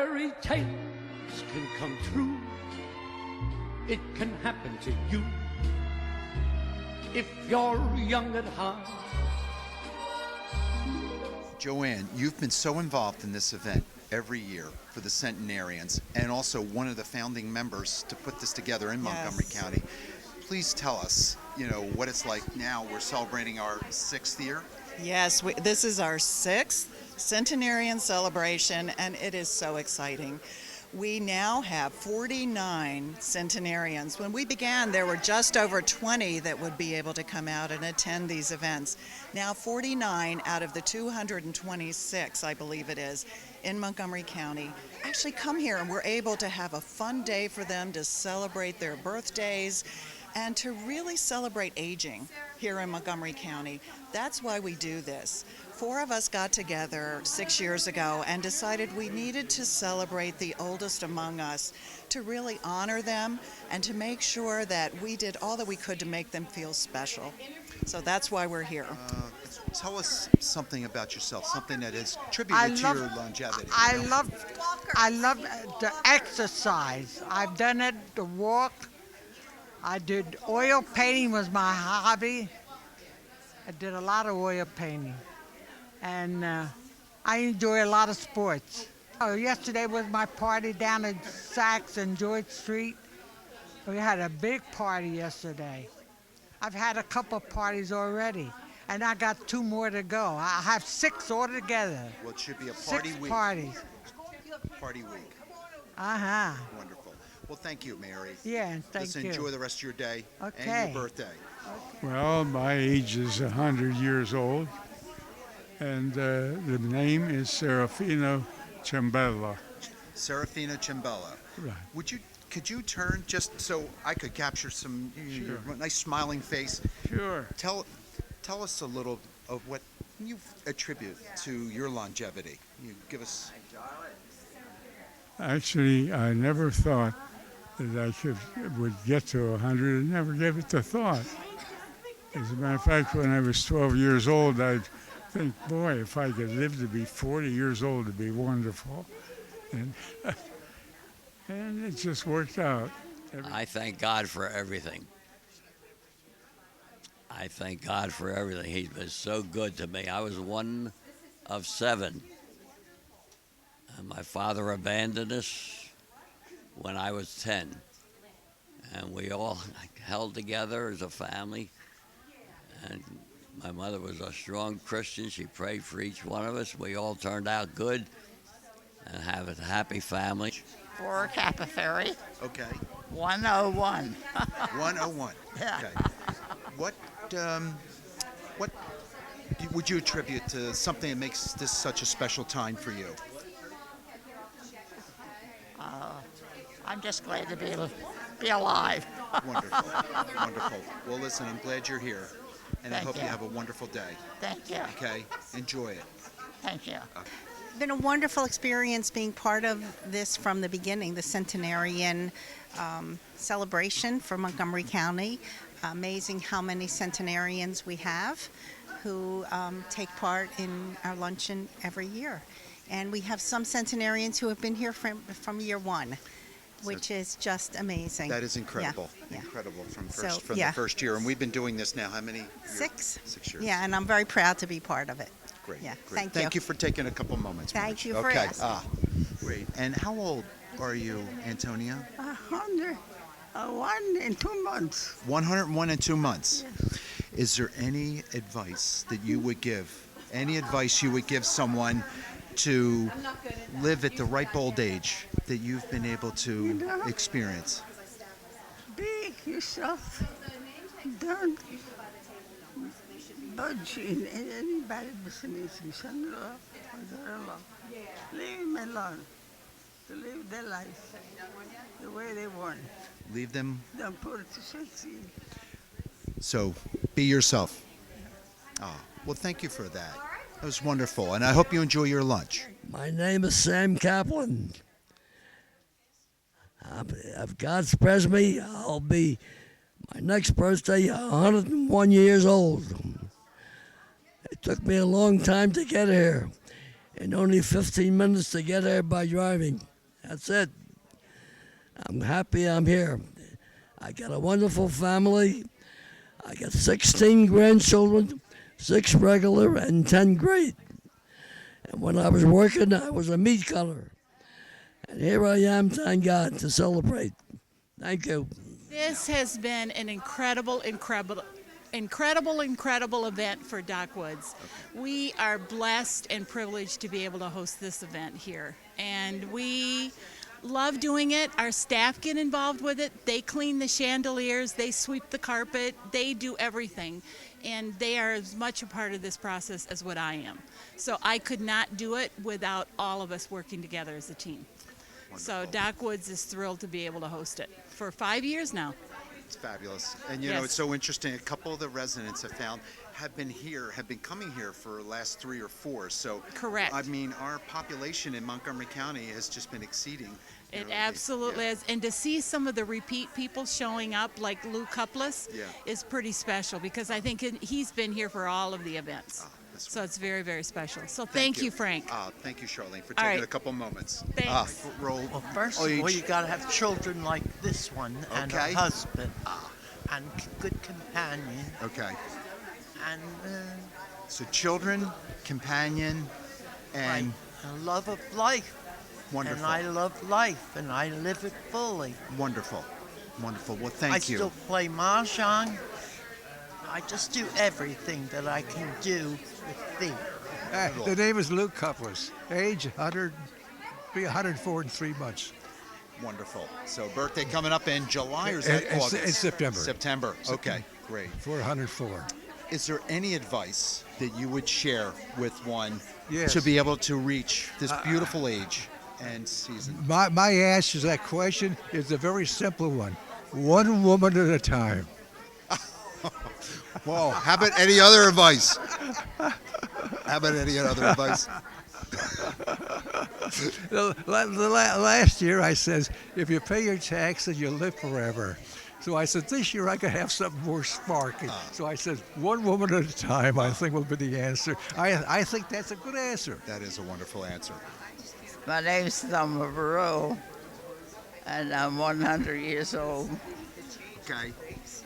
fairy tales can come true. It can happen to you if you're young at heart. Joanne, you've been so involved in this event every year for the Centenarians, and also one of the founding members to put this together in Montgomery County. Please tell us, what it's like now. We're celebrating our 6th year. Yes, this is our 6th Centenarian celebration, and it is so exciting. We now have 49 centenarians. When we began, there were just over 20 that would be able to come out and attend these events. Now 49 out of the 226, I believe it is, in Montgomery County actually come here, and we're able to have a fun day for them to celebrate their birthdays and to really celebrate aging here in Montgomery County. That's why we do this. 4 of us got together 6 years ago and decided we needed to celebrate the oldest among us, to really honor them and to make sure that we did all that we could to make them feel special. So that's why we're here. Tell us something about yourself, something that is attributed to your longevity. I love the exercise. I've done it, the walk. I did oil painting was my hobby. I did a lot of oil painting. And I enjoy a lot of sports. Yesterday was my party down at Saks and George Street. We had a big party yesterday. I've had a couple of parties already, and I got 2 more to go. I have 6 altogether. Well, it should be a party 6 week. parties. Party week. Uh-huh. Wonderful. Well, thank you, Mary. Yeah, thank you. Enjoy the rest of your day Okay. and your birthday. Well, my age is 100 years old, and the name is Serafino Ciambella. Serafino Ciambella. Right. Could you turn just so I could capture your nice smiling face? Sure. Tell us a little of what you attribute to your longevity. You give us. Actually, I never thought that I would get to 100. I never gave it a thought. As a matter of fact, when I was 12 years old, I'd think, boy, if I could live to be 40 years old, it'd be wonderful. And, and it just worked out. I thank God for everything. I thank God for everything. He's been so good to me. I was one of 7. And my father abandoned us when I was 10. And we all held together as a family. And my mother was a strong Christian. She prayed for each one of us. We all turned out good and have a happy family. For Capaferry, Okay. 101. 101. Yeah. Okay. What would you attribute to something that makes this such a special time for you? I'm just glad to be alive. Wonderful. Wonderful. Well, listen, I'm glad you're here, and I Thank hope you you. have a wonderful day. Thank you. Okay? Enjoy it. Thank you. Been a wonderful experience being part of this from the beginning, the Centenarian celebration for Montgomery County. Amazing how many centenarians we have who take part in our luncheon every year. And we have some centenarians who have been here from year 1, which is just amazing. That is incredible. Yeah. Incredible from yeah. the first year. And we've been doing this now how many years? 6. 6 years. Yeah, and I'm very proud to be part of it. Great. Yeah, Great. thank you. for taking a couple moments. Thank Marge. you for okay. asking. Great. And how old are you, Antonia? 101 in 2 months. 101 and 2 months. Yes. Is there any advice that you would give? Any advice you would give someone to live at the ripe old age that you've been able to experience? Be yourself. Don't budge in any bad business. Leave them alone to live their life the way they want. Leave them. Don't put it to succeed. So, be yourself. Well, thank you for that. That was wonderful, and I hope you enjoy your lunch. My name is Sam Kaplan. If God spares me, I'll be, my next birthday, 101 years old. It took me a long time to get here, and only 15 minutes to get here by driving. That's it. I'm happy I'm here. I got a wonderful family. I got 16 grandchildren, 6 regular and 10 great. And when I was working, I was a meat cutter. And here I am, thank God, to celebrate. Thank you. This has been an incredible event for Dock Woods. We are blessed and privileged to be able to host this event here. And we love doing it. Our staff get involved with it. They clean the chandeliers, they sweep the carpet, they do everything. And they are as much a part of this process as what I am. So I could not do it without all of us working together as a team. So Dock Woods is thrilled to be able to host it for 5 years now. It's fabulous. And you know, it's so interesting. A couple of the residents have been coming here for the last 3 or 4. So correct. I mean, our population in Montgomery County has just been exceeding. It absolutely is. And to see some of the repeat people showing up, like Lou Cuplis, is pretty special because I think he's been here for all of the events. So it's very, very special. So thank you, Frank. Thank you, Charlene, for taking a couple moments. Thanks. Well, first of all, you got to have children like this one and a husband and good companion. Okay. And so children, companion, and a love of life. Wonderful. And I love life, and I live it fully. Wonderful. Wonderful. Well, thank you. I still play mahjong. I just do everything that I can do with feet. The name is Luke Cuplis. Age 104 in 3 months. Wonderful. So birthday coming up in July or is that August? It's September. September. Okay, great. 104. Is there any advice that you would share with one Yes. to be able to reach this beautiful age and season? My answer to that question is a very simple one. One woman at a time. Whoa, how about any other advice? How about any other advice? Last year I says, if you pay your taxes, you'll live forever. So I said, this year I could have something more sparky. So I said, one woman at a time, I think will be the answer. I think that's a good answer. That is a wonderful answer. My name's Thelma Barreau, and I'm 100 years old. Okay.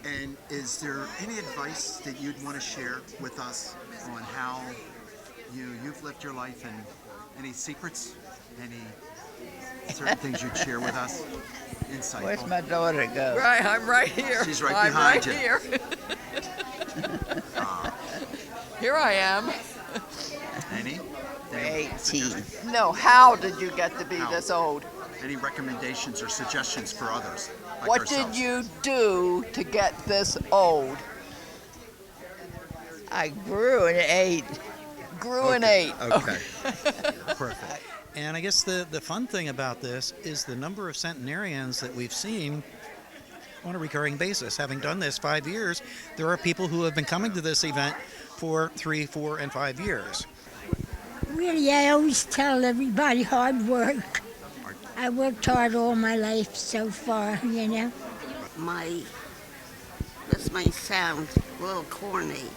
And is there any advice that you'd want to share with us on how you've lived your life and any secrets, any certain things you'd share with us? Insightful. Where's my daughter go? Right, I'm right here. She's right behind you. Here. Here I am. Any? 18. No, how did you get to be this old? Any recommendations or suggestions for others? Like What ourselves? did you do to get this old? I grew and ate. Grew and ate. Okay. Perfect. And I guess the fun thing about this is the number of centenarians that we've seen on a recurring basis. Having done this 5 years, there are people who have been coming to this event for 3, 4, and 5 years. Really, I always tell everybody hard work. I worked hard all my life so far, you know. This may sound a little corny,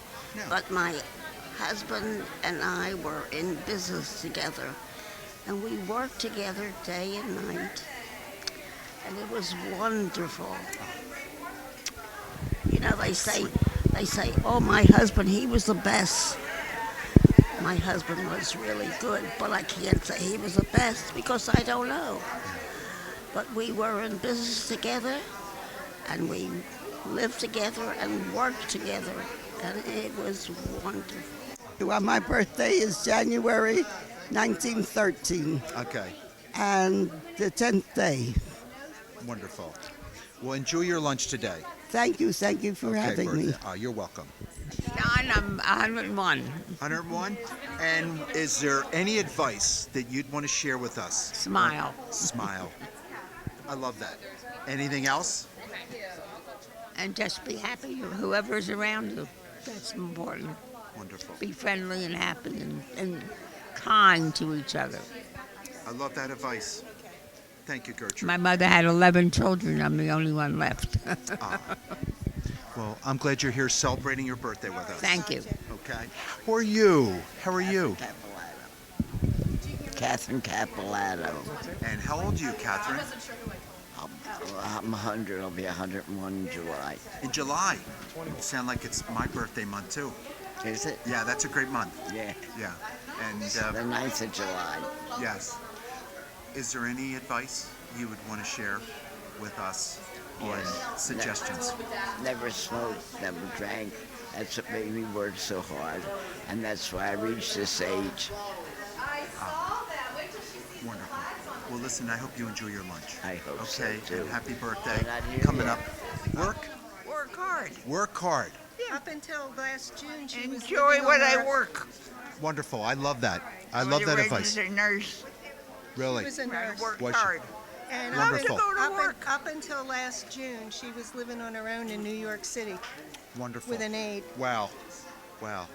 but my husband and I were in business together, and we worked together day and night, and it was wonderful. You know, they say, oh, my husband, he was the best. My husband was really good, but I can't say he was the best because I don't know. But we were in business together, and we lived together and worked together, and it was wonderful. Well, my birthday is January 1913. Okay. And the 10th day. Wonderful. Well, enjoy your lunch today. Thank you for having me. You're welcome. I'm 101. 101? And is there any advice that you'd want to share with us? Smile. Smile. I love that. Anything else? And just be happy with whoever's around you. That's important. Wonderful. Be friendly and happy and kind to each other. I love that advice. Thank you, Gertrude. My mother had 11 children. I'm the only one left. Well, I'm glad you're here celebrating your birthday with us. Thank you. Okay. Who are you? How are you? Catherine Capolato. And how old are you, Catherine? I'm 100. I'll be 101 in July. In July. You sound like it's my birthday month too. Is it? Yeah, that's a great month. Yeah. Yeah. And The 9th of July. yes. Is there any advice you would want to share with us on suggestions? Never smoked, never drank. That's what made me work so hard. And that's why I reached this age. Wonderful. Well, listen, I hope you enjoy your lunch. I hope so, Okay, too. and happy birthday. And I do, Coming yeah. up. Work hard. Work hard. Up until last June, she was Enjoy living what on I her- work. Wonderful. I love that. I love that advice. A nurse. Really? She was a nurse. Worked Was she? hard. And Wonderful. up until last June, she was living on her own in New York City Wonderful. with an aide. Wow. Wow.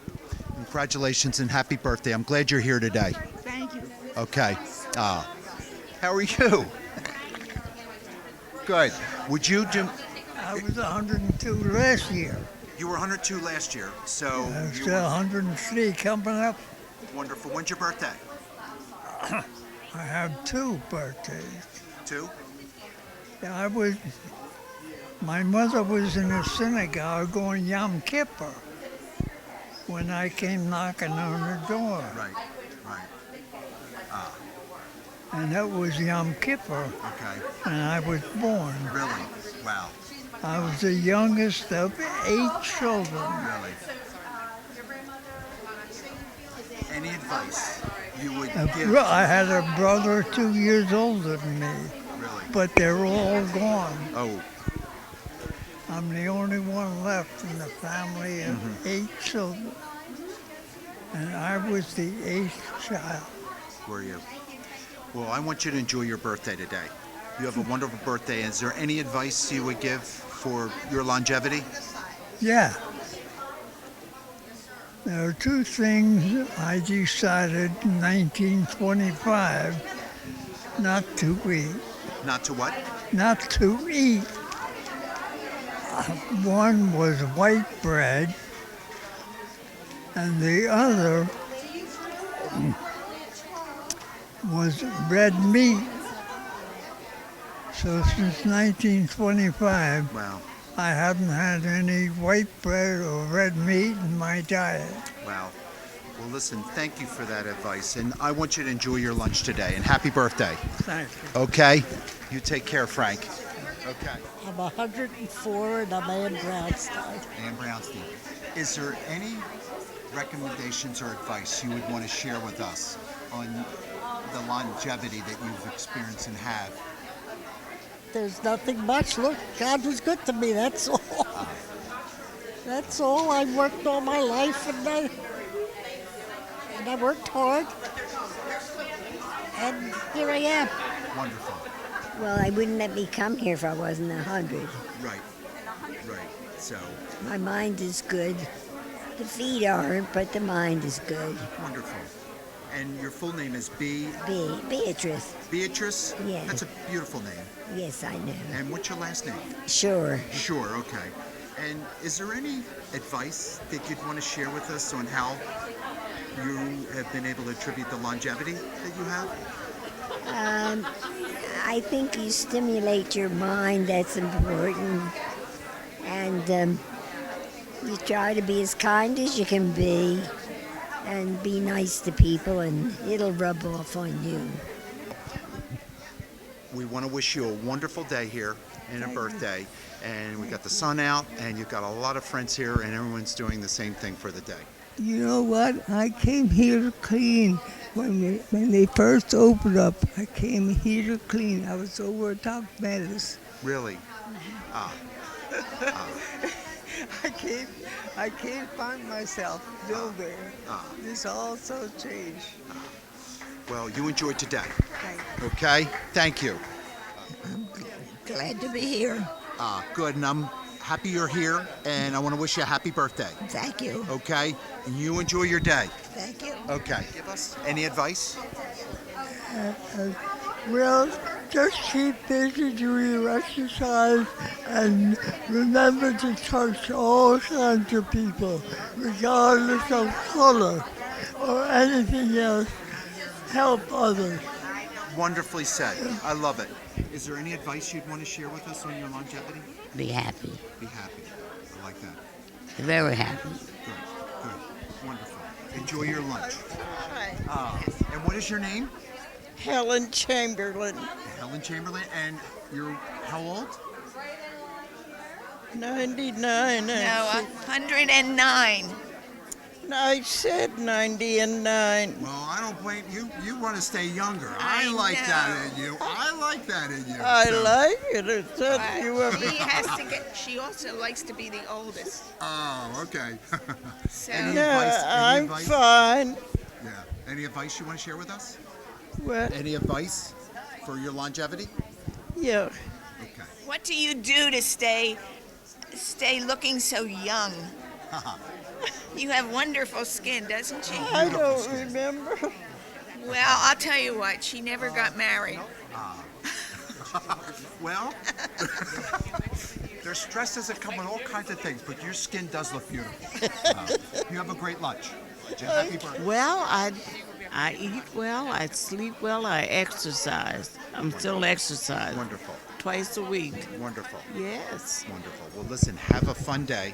Congratulations and happy birthday. I'm glad you're here today. Thank you. Okay. How are you? Good. Would you do? I was 102 last year. You were 102 last year, so I'm you still were 103 coming up. wonderful. When's your birthday? I have 2 birthdays. 2? Yeah, my mother was in a synagogue on Yom Kippur when I came knocking on her door. Right. And that was Yom Kippur. Okay. And I was born. Really? Wow. I was the youngest of 8 children. Really? Any advice you would give? I had a brother 2 years older than me. Really? But they're all gone. Oh. I'm the only one left in the family of 8 children. And I was the 8th child. Were you? Well, I want you to enjoy your birthday today. You have a wonderful birthday. Is there any advice you would give for your longevity? Yeah. There are 2 things I decided in 1925 not to eat. Not to what? Not to eat. One was white bread, and the other was red meat. So since 1925, wow. I haven't had any white bread or red meat in my diet. Wow. Well, listen, thank you for that advice. And I want you to enjoy your lunch today. And happy birthday. Thank you. Okay? You take care, Frank. Okay. I'm 104 and I'm Ann Brownstein. Ann Brownstein. Is there any recommendations or advice you would want to share with us on the longevity that you've experienced and have? There's nothing much. Look, God was good to me, that's all. That's all. I worked all my life and I worked hard. And here I am. Wonderful. Well, I wouldn't let me come here if I wasn't 100. Right. So. My mind is good. The feet aren't, but the mind is good. Wonderful. And your full name is Beatrice. Beatrice? Yeah. That's a beautiful name. Yes, I know. And what's your last name? Sure. Sure, okay. And is there any advice that you'd want to share with us on how you have been able to attribute the longevity that you have? I think you stimulate your mind, that's important. And you try to be as kind as you can be and be nice to people, and it'll rub off on you. We want to wish you a wonderful day here and a birthday. And we got the sun out, and you've got a lot of friends here, and everyone's doing the same thing for the day. You know what? I came here to clean. When they first opened up, I came here to clean. I was over at Doc Meadows. Really? I can't find myself still there. This also changed. Well, you enjoy today. Thank Okay? Thank you. Glad to be here. Good, and I'm happy you're here, and I want to wish you a happy birthday. Thank you. Okay? And you enjoy your day. Thank you. Okay. Give us any advice? Well, just keep busy, do your exercise, and remember to touch all kinds of people, regardless of color or anything else. help others. Wonderfully said. I love it. Is there any advice you'd want to share with us on your longevity? Be happy. Be happy. I like that. Very happy. Good. Good. Wonderful. Enjoy your lunch. And what is your name? Helen Chamberlain, Helen Chamberlain. And you're how old? 99. No, 109. I said 90 and 9. Well, I don't blame you. You want to stay younger. I like know. that in you. I like that in you. I So- like it. It's that you were. She has to get. She also likes to be the oldest. Oh, okay. So Any advice? Any I'm advice? fine. Yeah. Any advice you want to share with us? What? Any advice for your longevity? Yeah. Okay. what do you do to stay looking so young? You have wonderful skin, doesn't she? I don't remember. Well, I'll tell you what. She never got married. Well, there's stresses that come with all kinds of things, but your skin does look beautiful. You have a great lunch. Happy birthday. Well, I eat well, I sleep well, I exercise. I'm still exercising. Wonderful. Twice a week. Wonderful. Yes. Wonderful. Well, listen, have a fun day.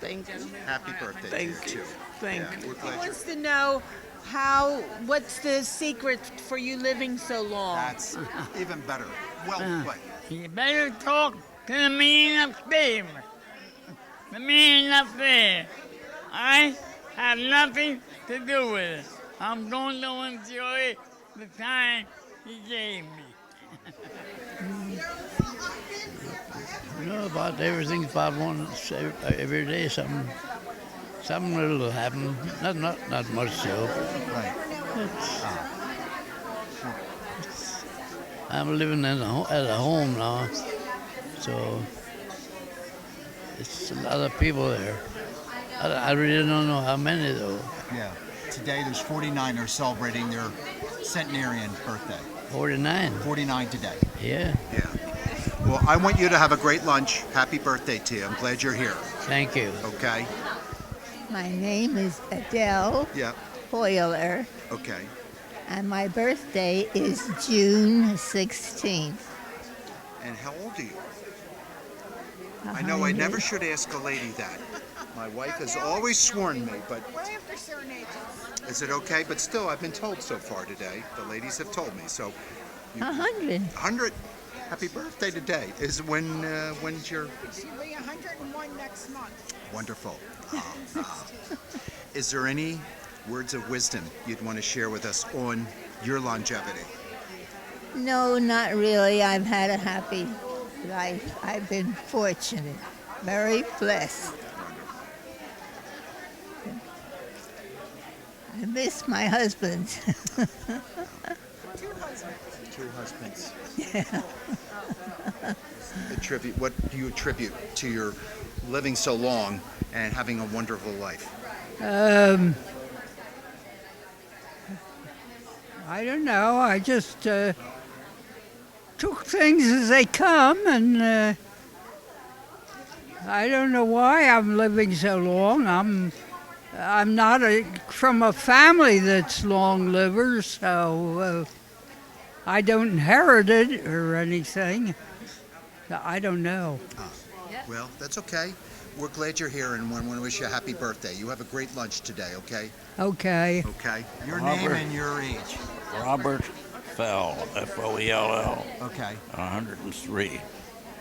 Thank you. Happy birthday Thank to you, you. too. Thank Yeah, you. we're glad He you're wants to know what's the secret for you living so long? That's even better. Well put. You better talk to the man upstairs. The man up there. I have nothing to do with it. I'm going to enjoy the time he gave me. You know about everything about one every day something little will happen. Not much so. Right. I'm living at a home now, so it's a lot of people there. I really don't know how many though. Yeah. Today there's 49 are celebrating their centenarian birthday. 49. 49 today. Yeah. Yeah. Well, I want you to have a great lunch. Happy birthday to you. I'm glad you're here. Thank you. Okay. My name is Adele Yeah. Hoyler, Okay. and my birthday is June 16th. And how old are you? I know I never should ask a lady that. My wife has always sworn me, but is it okay? But still, I've been told so far today. The ladies have told me. So. 100. 100. Happy birthday today. When's your? She'll be 101 next month. Wonderful. Is there any words of wisdom you'd want to share with us on your longevity? No, not really. I've had a happy life. I've been fortunate, very blessed. I miss my husband. Two husbands. Yeah. What do you attribute to your living so long and having a wonderful life? I don't know. I just took things as they come, and I don't know why I'm living so long. I'm not from a family that's long livers, so I don't inherit it or anything. I don't know. Well, that's okay. We're glad you're here and want to wish you a happy birthday. You have a great lunch today, okay? Okay. Okay. Your name and your age. Robert Fell, F-O-E-L-L. Okay. 103.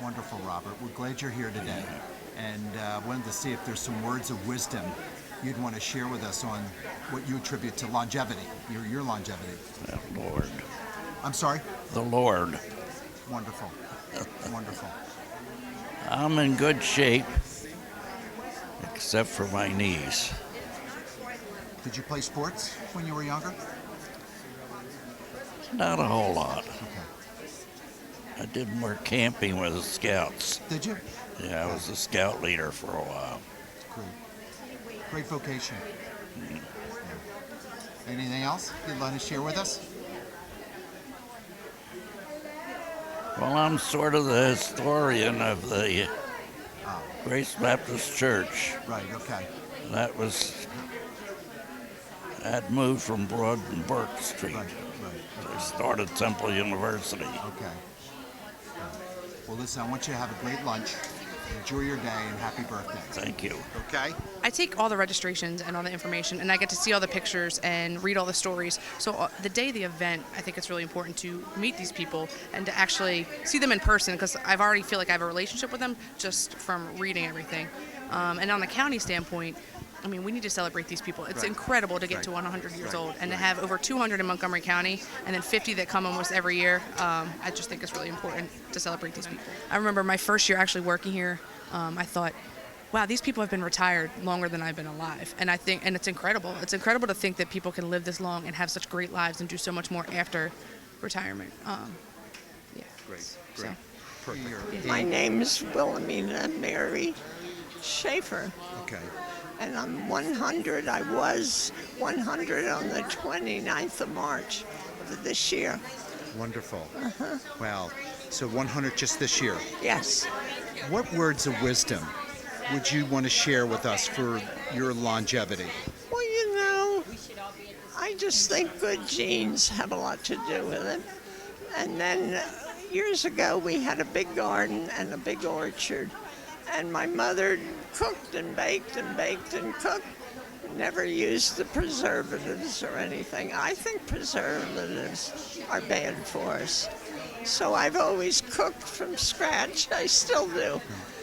Wonderful, Robert. We're glad you're here today. And wanted to see if there's some words of wisdom you'd want to share with us on what you attribute to longevity, your longevity. The Lord. I'm sorry? The Lord. Wonderful. Wonderful. I'm in good shape, except for my knees. Did you play sports when you were younger? Not a whole lot. Okay. I did more camping with the scouts. Did you? Yeah, I was a scout leader for a while. Great. Great vocation. Yeah. Anything else you'd like to share with us? Well, I'm sort of the historian of the Grace Baptist Church. Right, okay. That moved from Broad and Burke Street. Right, They started Temple University. Okay. Well, listen, I want you to have a great lunch. Enjoy your day and happy birthday. Thank you. Okay? I take all the registrations and all the information, and I get to see all the pictures and read all the stories. So the day of the event, I think it's really important to meet these people and to actually see them in person, because I've already feel like I have a relationship with them just from reading everything. And on the county standpoint, I mean, we need to celebrate these people. It's incredible to get to 100 years old and to have over 200 in Montgomery County and then 50 that come almost every year. I just think it's really important to celebrate these people. I remember my first year actually working here, I thought, wow, these people have been retired longer than I've been alive. And it's incredible. It's incredible to think that people can live this long and have such great lives and do so much more after retirement. Yeah. Great. So. Perfect. My name is Wilhelmina Mary Schaefer. Okay. And I'm 100. I was 100 on the 29th of March of this year. Wonderful. Uh-huh. Wow. So 100 just this year. Yes. What words of wisdom would you want to share with us for your longevity? Well, you know, I just think good genes have a lot to do with it. And then years ago, we had a big garden and a big orchard. And my mother cooked and baked and baked and cooked. Never used the preservatives or anything. I think preservatives are bad for us. So I've always cooked from scratch. I still do.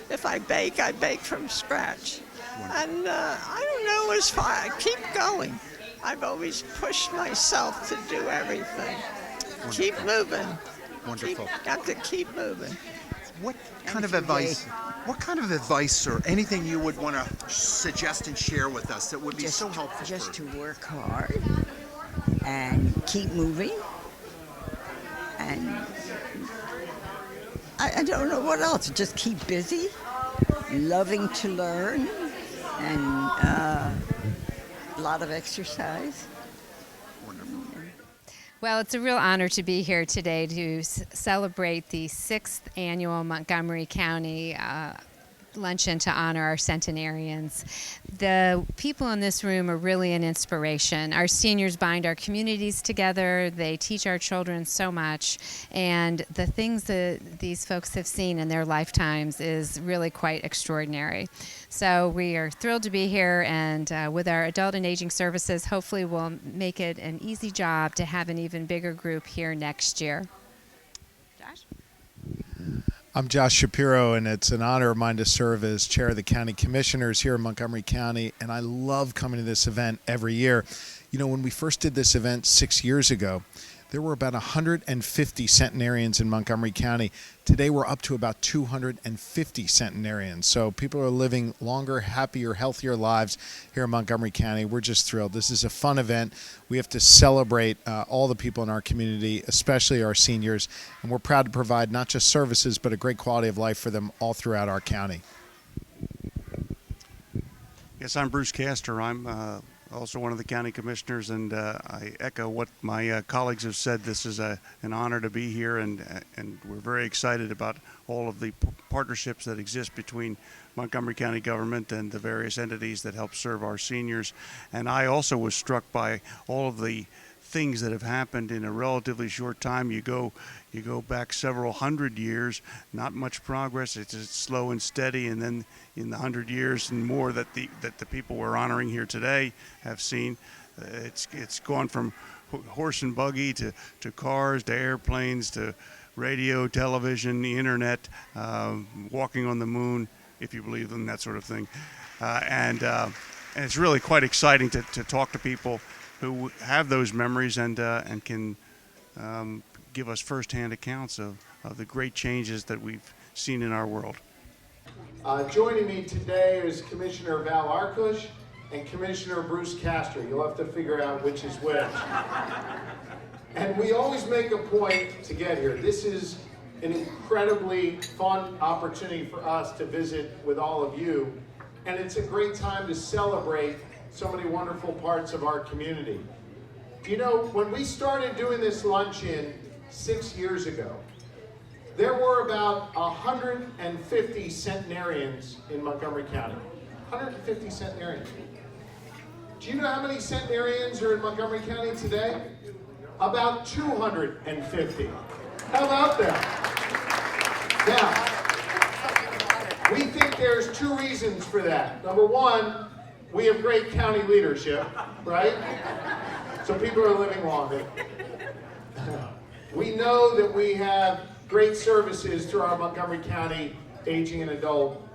If I bake from scratch. And I don't know as far. I keep going. I've always pushed myself to do everything. Wonderful. Keep moving. Wonderful. Got to keep moving. What kind of advice or anything you would want to suggest and share with us that would be so helpful? Just to work hard and keep moving. And I don't know what else. Just keep busy, loving to learn, and a lot of exercise. Well, it's a real honor to be here today to celebrate the 6th annual Montgomery County luncheon to honor our centenarians. The people in this room are really an inspiration. Our seniors bind our communities together. They teach our children so much. And the things that these folks have seen in their lifetimes is really quite extraordinary. So we are thrilled to be here, and with our adult and aging services, hopefully we'll make it an easy job to have an even bigger group here next year. Josh? I'm Josh Shapiro, and it's an honor of mine to serve as chair of the county commissioners here in Montgomery County, and I love coming to this event every year. You know, when we first did this event 6 years ago, there were about 150 centenarians in Montgomery County. Today we're up to about 250 centenarians. So people are living longer, happier, healthier lives here in Montgomery County. We're just thrilled. This is a fun event. We have to celebrate all the people in our community, especially our seniors. And we're proud to provide not just services, but a great quality of life for them all throughout our county. Yes, I'm Bruce Castor. I'm also one of the county commissioners, and I echo what my colleagues have said. This is an honor to be here, and we're very excited about all of the partnerships that exist between Montgomery County government and the various entities that help serve our seniors. And I also was struck by all of the things that have happened in a relatively short time. You go back several hundred years, not much progress. It's slow and steady, and then in the 100 years and more that the people we're honoring here today have seen, it's gone from horse and buggy to cars to airplanes to radio, television, the internet, walking on the moon, if you believe in that sort of thing, and it's really quite exciting to talk to people who have those memories and can give us firsthand accounts of the great changes that we've seen in our world. Joining me today is Commissioner Val Arkush and Commissioner Bruce Castor. You'll have to figure out which is which. And we always make a point to get here. This is an incredibly fun opportunity for us to visit with all of you. And it's a great time to celebrate so many wonderful parts of our community. You know, when we started doing this luncheon 6 years ago, there were about 150 centenarians in Montgomery County. 150 centenarians. Do you know how many centenarians are in Montgomery County today? About 250. How about that? Now, we think there's two reasons for that. Number one, we have great county leadership, right? So people are living longer. We know that we have great services through our Montgomery County Aging and Adult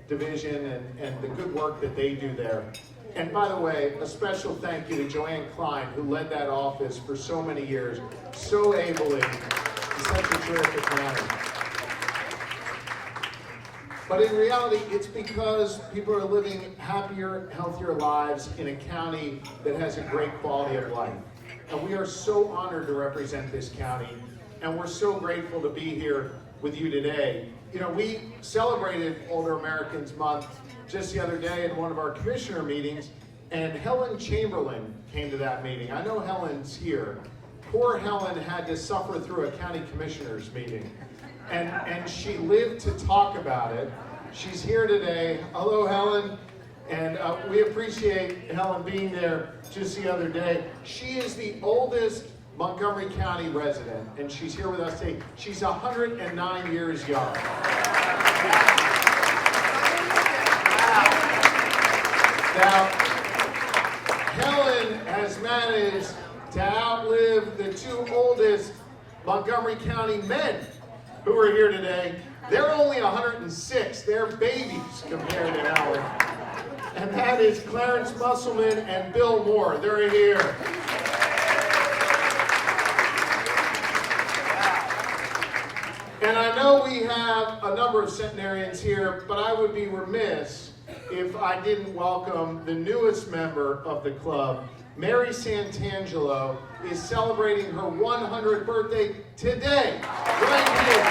Division and the good work that they do there. And by the way, a special thank you to Joanne Klein, who led that office for so many years, so ably, in such a terrific manner. But in reality, it's because people are living happier, healthier lives in a county that has a great quality of life. And we are so honored to represent this county, and we're so grateful to be here with you today. You know, we celebrated Older Americans Month just the other day in one of our commissioner meetings, and Helen Chamberlain came to that meeting. I know Helen's here. Poor Helen had to suffer through a county commissioners meeting, and she lived to talk about it. She's here today. Hello, Helen. And we appreciate Helen being there just the other day. She is the oldest Montgomery County resident, and she's here with us today. She's 109 years young. Now, Helen has managed to outlive the two oldest Montgomery County men who are here today. They're only 106. They're babies compared to Helen. And that is Clarence Musselman and Bill Moore. They're here. And I know we have a number of centenarians here, but I would be remiss if I didn't welcome the newest member of the club. Mary Santangelo is celebrating her 100th birthday today, right here.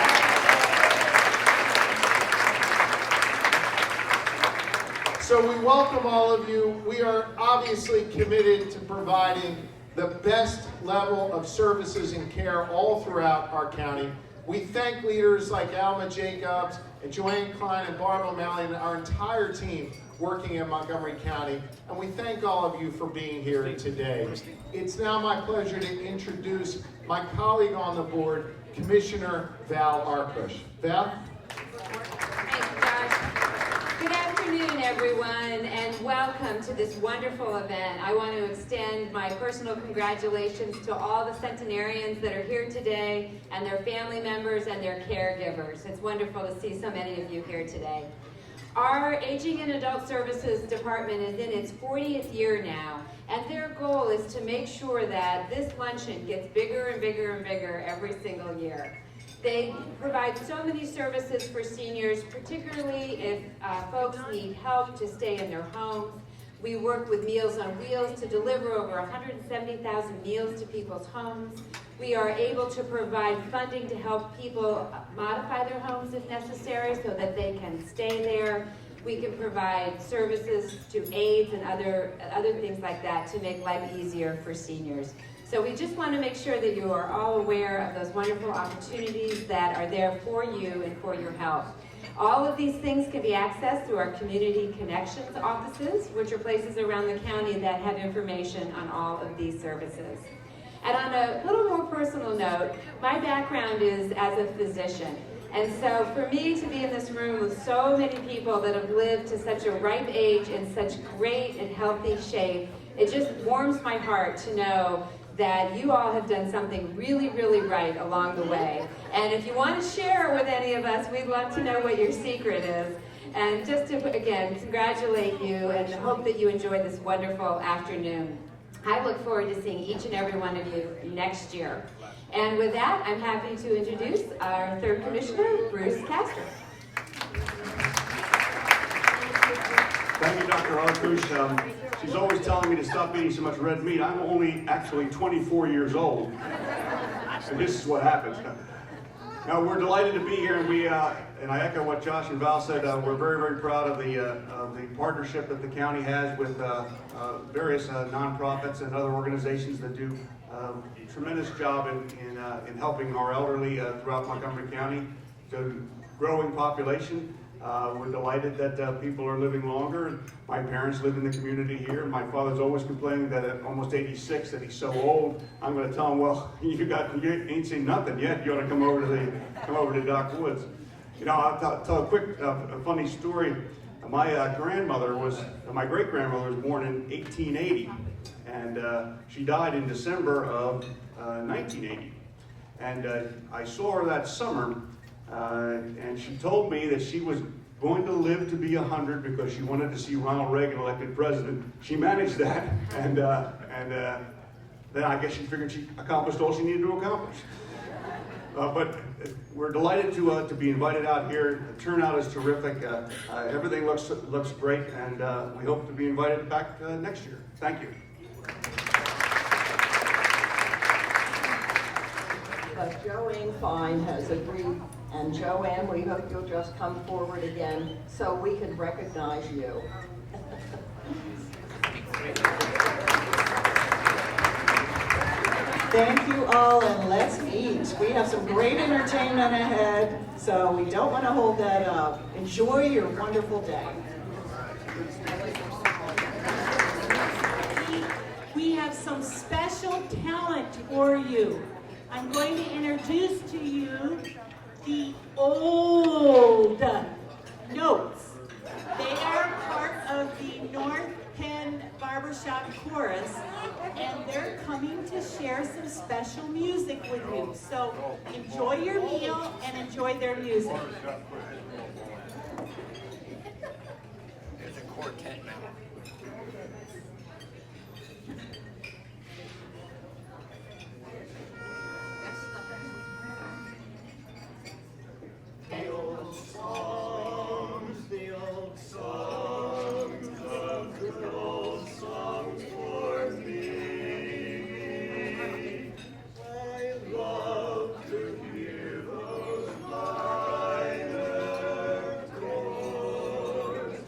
So we welcome all of you. We are obviously committed to providing the best level of services and care all throughout our county. We thank leaders like Alma Jacobs and Joanne Klein and Barb O'Malley and our entire team working in Montgomery County. And we thank all of you for being here today. It's now my pleasure to introduce my colleague on the board, Commissioner Val Arkush. Val? Good afternoon, everyone, and welcome to this wonderful event. I want to extend my personal congratulations to all the centenarians that are here today and their family members and their caregivers. It's wonderful to see so many of you here today. Our Aging and Adult Services Department is in its 40th year now, and their goal is to make sure that this luncheon gets bigger and bigger and bigger every single year. They provide so many services for seniors, particularly if folks need help to stay in their homes. We work with Meals on Wheels to deliver over 170,000 meals to people's homes. We are able to provide funding to help people modify their homes if necessary so that they can stay there. We can provide services to aids and other things like that to make life easier for seniors. So we just want to make sure that you are all aware of those wonderful opportunities that are there for you and for your help. All of these things can be accessed through our Community Connections offices, which are places around the county that have information on all of these services. And on a little more personal note, my background is as a physician. And so for me to be in this room with so many people that have lived to such a ripe age in such great and healthy shape, it just warms my heart to know that you all have done something really, really right along the way. And if you want to share it with any of us, we'd love to know what your secret is. And just to, again, congratulate you and hope that you enjoy this wonderful afternoon. I look forward to seeing each and every one of you next year. And with that, I'm happy to introduce our third commissioner, Bruce Castor. Thank you, Dr. Arkush. She's always telling me to stop eating so much red meat. I'm only actually 24 years old, and this is what happens. Now, we're delighted to be here, and and I echo what Josh and Val said. We're very, very proud of the partnership that the county has with various nonprofits and other organizations that do a tremendous job in helping our elderly throughout Montgomery County. It's a growing population. We're delighted that people are living longer. My parents live in the community here. My father's always complaining that at almost 86 that he's so old. I'm going to tell him, well, you ain't seen nothing yet. You ought to come over to Doc Woods. You know, I'll tell a quick, funny story. My my great-grandmother was born in 1880, and she died in December of 1980. And I saw her that summer, and she told me that she was going to live to be 100 because she wanted to see Ronald Reagan elected president. She managed that, and then I guess she figured she accomplished all she needed to accomplish. But we're delighted to be invited out here. The turnout is terrific. Everything looks great, and we hope to be invited back next year. Thank you. But Joanne Fine has agreed, and Joanne, we hope you'll just come forward again so we can recognize you. Thank you all, and let's eat. We have some great entertainment ahead, so we don't want to hold that up. Enjoy your wonderful day. We have some special talent for you. I'm going to introduce to you the Old Notes. They are part of the North Penn Barbershop Chorus, and they're coming to share some special music with you. So enjoy your meal and enjoy their music. There's a quartet now. The old songs, the old songs, the good old songs for me. I love to hear those minor chords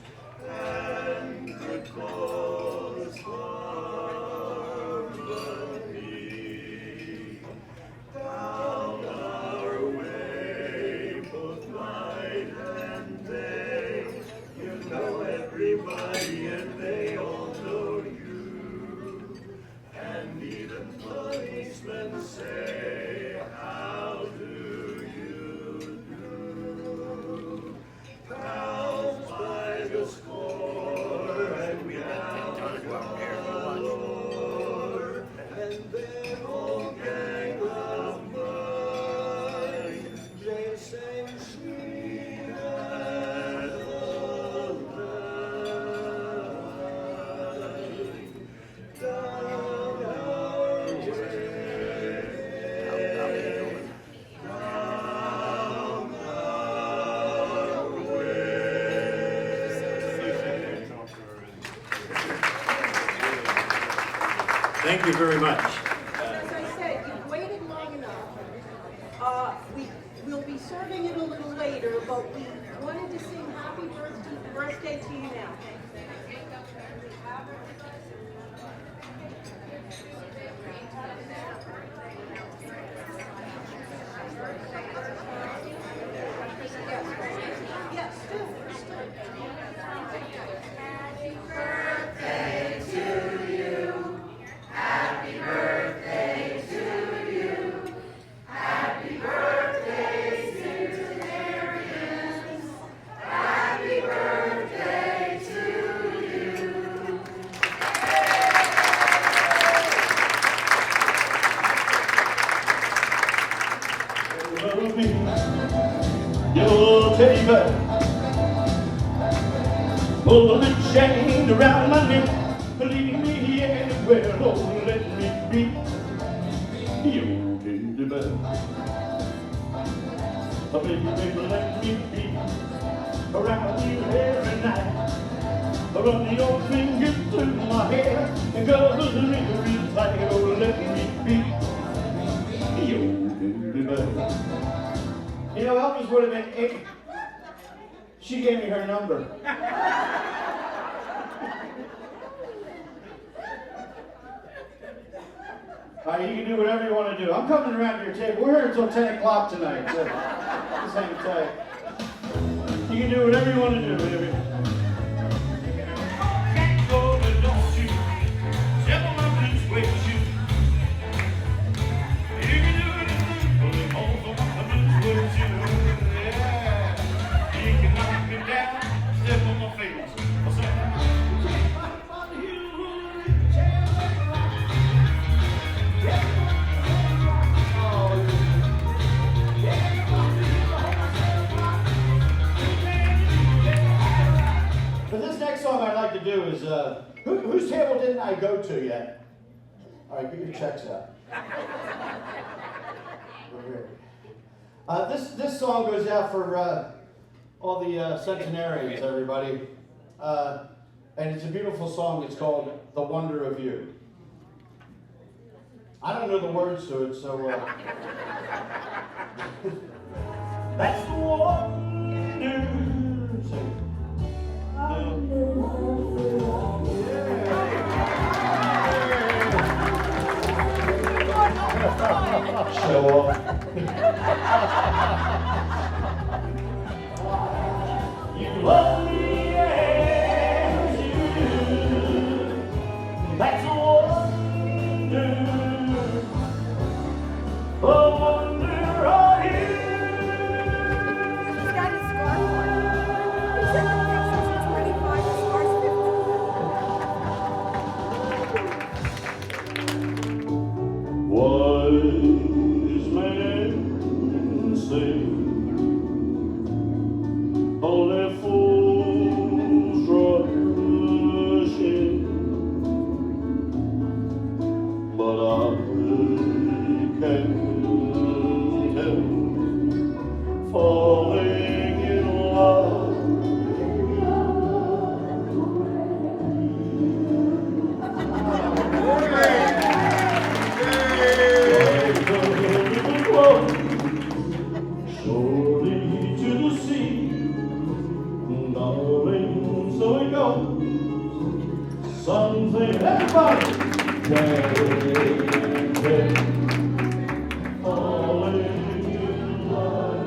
and good chords harmony. Down our way, both night and day, you know everybody and they all know you. And even policemen say, how do you do? Pals by the score, and we have galore, and their whole gang of mine, they sing sweet as a line. Down our Thank you very much. As I said, you've waited long enough. We'll be serving it a little later, but we wanted to sing happy birthday to you now. Yes, Happy birthday to you. Happy birthday to you. Happy birthday, Centenarians. Happy birthday to you. Love me, you'll take back. Pull the chain around my neck. Leave me anywhere, oh, let me be. You'll take back. Oh, baby, baby, let me be around you every night. Run your fingers through my hair and cover me real tight, oh, let me be. You'll take back. You know, Elvis would have been 8. She gave me her number. All right, you can do whatever you want to do. I'm coming around to your table. We're here until 10 o'clock tonight, so just hang tight. You can do whatever you want to do, baby. Can't go, but don't you. Step on my blue suede shoe. You can do anything, pulling holes on my blue suede shoe. Yeah. You can knock me down, step on my face. What's that? But this next song I'd like to do is, whose table didn't I go to yet? All right, get your checks out. This song goes out for all the centenarians, everybody. And it's a beautiful song. It's called The Wonder of You. I don't know the words to it, so... That's the wonder. Show off. You love me as you do. That's a wonder. A wonder of you. He's got his scarf on. He said the picture's 25, the scarf's 50. Wise men say only fools rush in, but I can't help falling in love. Surely to the sea, darling, so it goes. Something, everybody, falling in love.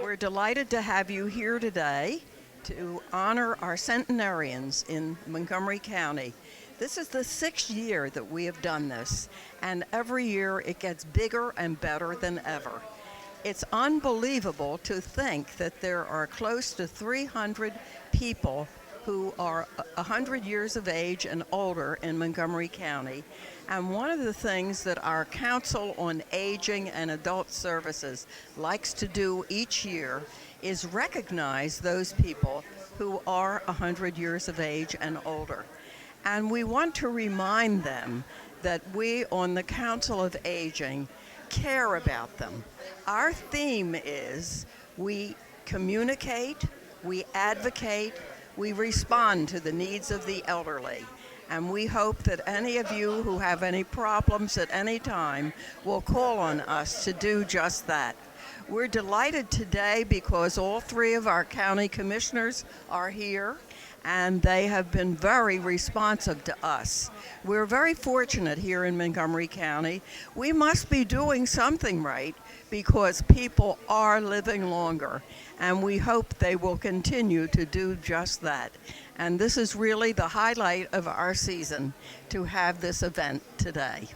We're delighted to have you here today to honor our centenarians in Montgomery County. This is the 6th year that we have done this, and every year it gets bigger and better than ever. It's unbelievable to think that there are close to 300 people who are 100 years of age and older in Montgomery County. And one of the things that our Council on Aging and Adult Services likes to do each year is recognize those people who are 100 years of age and older. And we want to remind them that we on the Council of Aging care about them. Our theme is we communicate, we advocate, we respond to the needs of the elderly. And we hope that any of you who have any problems at any time will call on us to do just that. We're delighted today because all 3 of our county commissioners are here, and they have been very responsive to us. We're very fortunate here in Montgomery County. We must be doing something right because people are living longer, and we hope they will continue to do just that. And this is really the highlight of our season to have this event today.